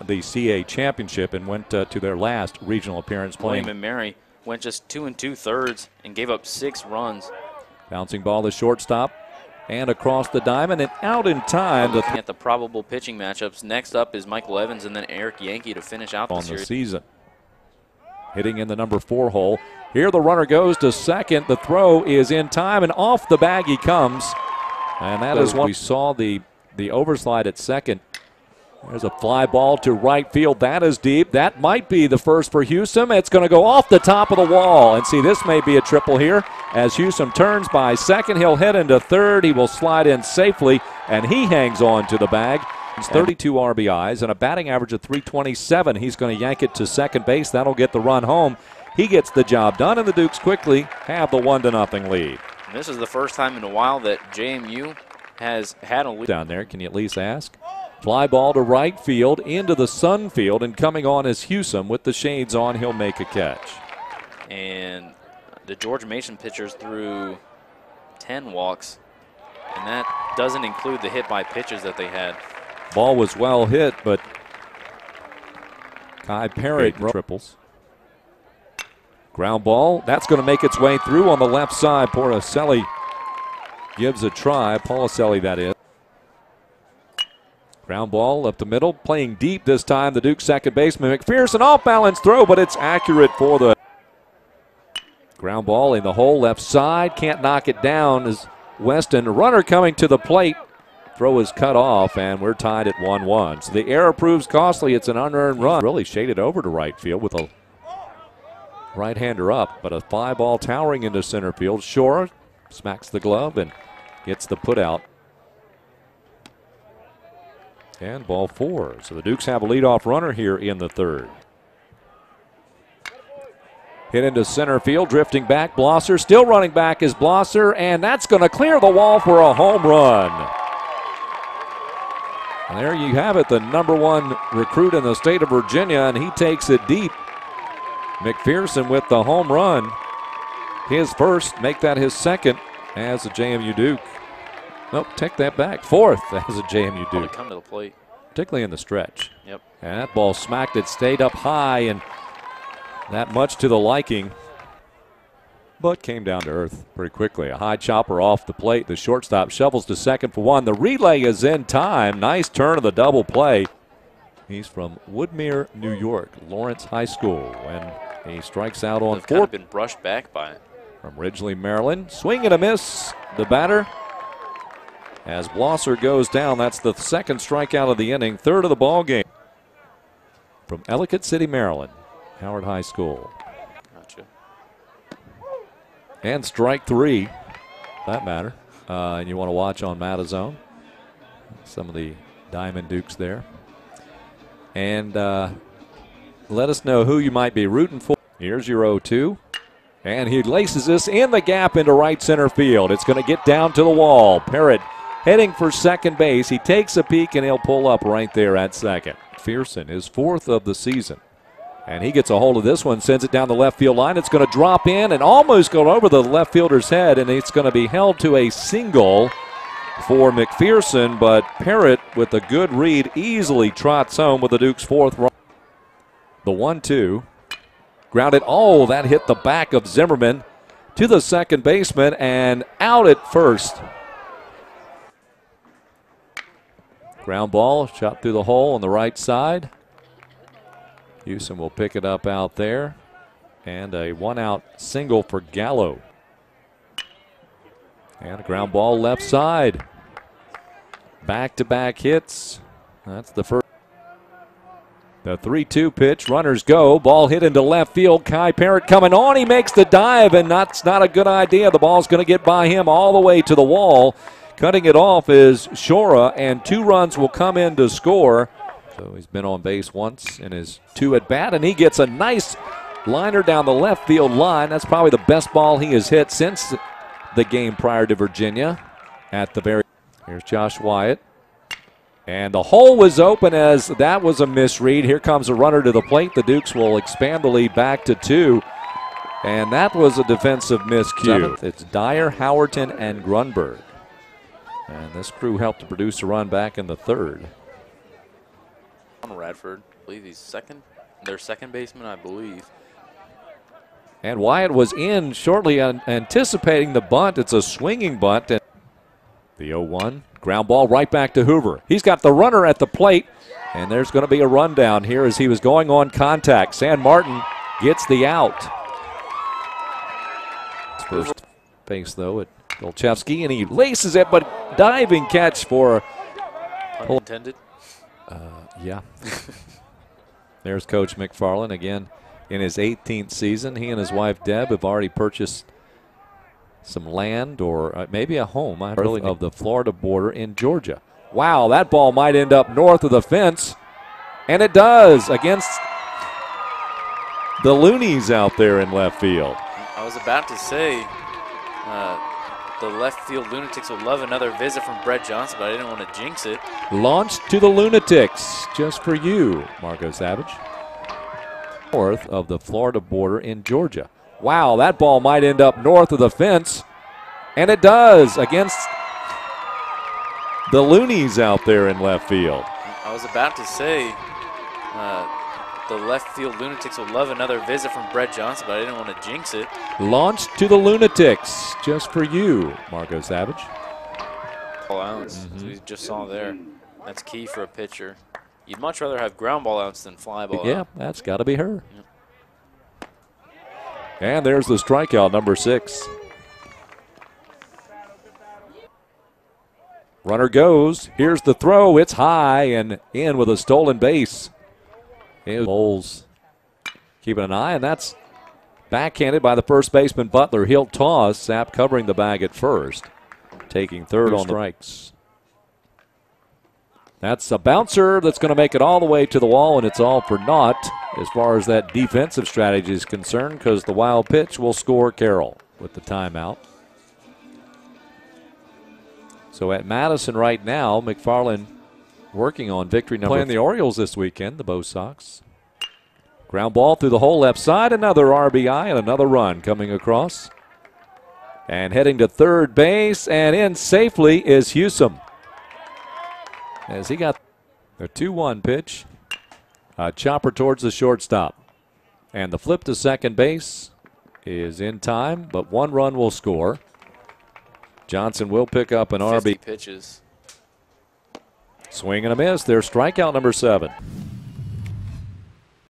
the CA championship and went to their last regional appearance playing. William and Mary went just 2 2/3 and gave up 6 runs. Bouncing ball to shortstop and across the diamond and out in time. Looking at the probable pitching matchups, next up is Michael Evans and then Eric Yankee to finish out on the series. season. Hitting in the number 4 hole. Here the runner goes to second. The throw is in time and off the bag he comes. And that is what we saw the overslide at second. There's a fly ball to right field. That is deep. That might be the first for Hewsome. It's going to go off the top of the wall. And see, this may be a triple here. As Hewsome turns by second, he'll head into third. He will slide in safely, and he hangs on to the bag. He's 32 RBIs and a batting average of .327. He's going to yank it to second base. That'll get the run home. He gets the job done, and the Dukes quickly have the 1-0 lead. And this is the first time in a while that JMU has had a lead. Down there, can you at least ask? Fly ball to right field into the sun field, and coming on is Hewsome with the shades on. He'll make a catch. And the George Mason pitchers threw 10 walks, and that doesn't include the hit by pitches that they had. Ball was well hit, but Kai Parrott triples. Ground ball, that's going to make its way through on the left side. Porticelli gives a try. Policelli, that is. Ground ball up the middle, playing deep this time. The Duke second baseman McPherson, off balance throw, but it's accurate for the ground ball in the hole left side. Can't knock it down as Weston. Runner coming to the plate. Throw is cut off, and we're tied at 1-1. So the error proves costly. It's an unearned run. Really shaded over to right field with a right-hander up, but a fly ball towering into center field. Shore smacks the glove and gets the put out. And ball 4. So the Dukes have a leadoff runner here in the third. Hit into center field, drifting back. Blosser still running back is Blosser, and that's going to clear the wall for a home run. And there you have it, the #1 recruit in the state of Virginia, and he takes it deep. McPherson with the home run. His first, make that his second as a JMU Duke. Nope, take that back. 4th as a JMU Duke. Come to the plate. Particularly in the stretch. Yep. And that ball smacked it, stayed up high, and that much to the liking. But came down to earth pretty quickly. A high chopper off the plate. The shortstop shovels to second for 1. The relay is in time. Nice turn of the double play. He's from Woodmere, New York, Lawrence High School, and he strikes out on 4. Kind of been brushed back by it. From Ridgely, Maryland. Swing and a miss. The batter. As Blosser goes down, that's the second strikeout of the inning, 3rd of the ball game. From Ellicott City, Maryland, Howard High School. Gotcha. And strike 3, that matter. And you want to watch on Matazone. Some of the Diamond Dukes there. And let us know who you might be rooting for. Here's your 0-2. And he laces this in the gap into right center field. It's going to get down to the wall. Parrott heading for second base. He takes a peek, and he'll pull up right there at second. McPherson, his 4th of the season. And he gets a hold of this one, sends it down the left field line. It's going to drop in and almost go over the left fielder's head, and it's going to be held to a single for McPherson, but Parrott, with a good read, easily trots home with the Duke's 4th run. The 1-2. Grounded. Oh, that hit the back of Zimmerman to the second baseman and out at first. Ground ball shot through the hole on the right side. Hewsome will pick it up out there. And a 1-out single for Gallo. And a ground ball left side. Back-to-back hits. That's the first. The 3-2 pitch. Runners go. Ball hit into left field. Kai Parrott coming on. He makes the dive, and that's not a good idea. The ball's going to get by him all the way to the wall. Cutting it off is Shora, and 2 runs will come in to score. So he's been on base once in his 2 at bat, and he gets a nice liner down the left field line. That's probably the best ball he has hit since the game prior to Virginia. Here's Josh Wyatt. And the hole was open as that was a misread. Here comes a runner to the plate. The Dukes will expand the lead back to 2. And that was a defensive miscue. It's Dyer, Howerton, and Grunberg. And this crew helped to produce a run back in the 3rd. Bradford. I believe he's second. Their second baseman, I believe. And Wyatt was in shortly anticipating the bunt. It's a swinging bunt. And the 0-1. Ground ball right back to Hoover. He's got the runner at the plate. And there's going to be a rundown here as he was going on contact. San Martin gets the out. First base, though, at Golchevsky. And he laces it, but diving catch for... Pun intended. Yeah. There's Coach McPherson again in his 18th season. He and his wife Deb have already purchased some land or maybe a home of the Florida border in Georgia. Wow, that ball might end up north of the fence, and it does against the Loonies out there in left field. I was about to say the left field Lunatics would love another visit from Brett Johnson, but I didn't want to jinx it. Launched to the Lunatics, just for you, Marco Savage. North of the Florida border in Georgia. Wow, that ball might end up north of the fence, and it does against the Loonies out there in left field. I was about to say the left field Lunatics would love another visit from Brett Johnson, but I didn't want to jinx it. Launched to the Lunatics, just for you, Marco Savage. Ball ounce, as we just saw there. That's key for a pitcher. You'd much rather have ground ball ounce than fly ball Yeah, out. that's got to be her. Yep. And there's the strikeout, number 6. Runner goes. Here's the throw. It's high and in with a stolen base. Bowles keeping an eye, and that's backhanded by the first baseman Butler. He'll toss. Sapp covering the bag at first, taking third on the strikes. That's a bouncer that's going to make it all the way to the wall, and it's all for naught as far as that defensive strategy is concerned, because the wild pitch will score Carroll with the timeout. So at Madison right now, McFarland working on victory number 3. Playing the Orioles this weekend, the Bo Sox. Ground ball through the hole left side, another RBI and another run coming across. And heading to third base and in safely is Hewsome. As he got a 2-1 pitch, a chopper towards the shortstop. And the flip to second base is in time, but one run will score. Johnson will pick up an 50 RB. pitches. Swing and a miss. There's strikeout number 7.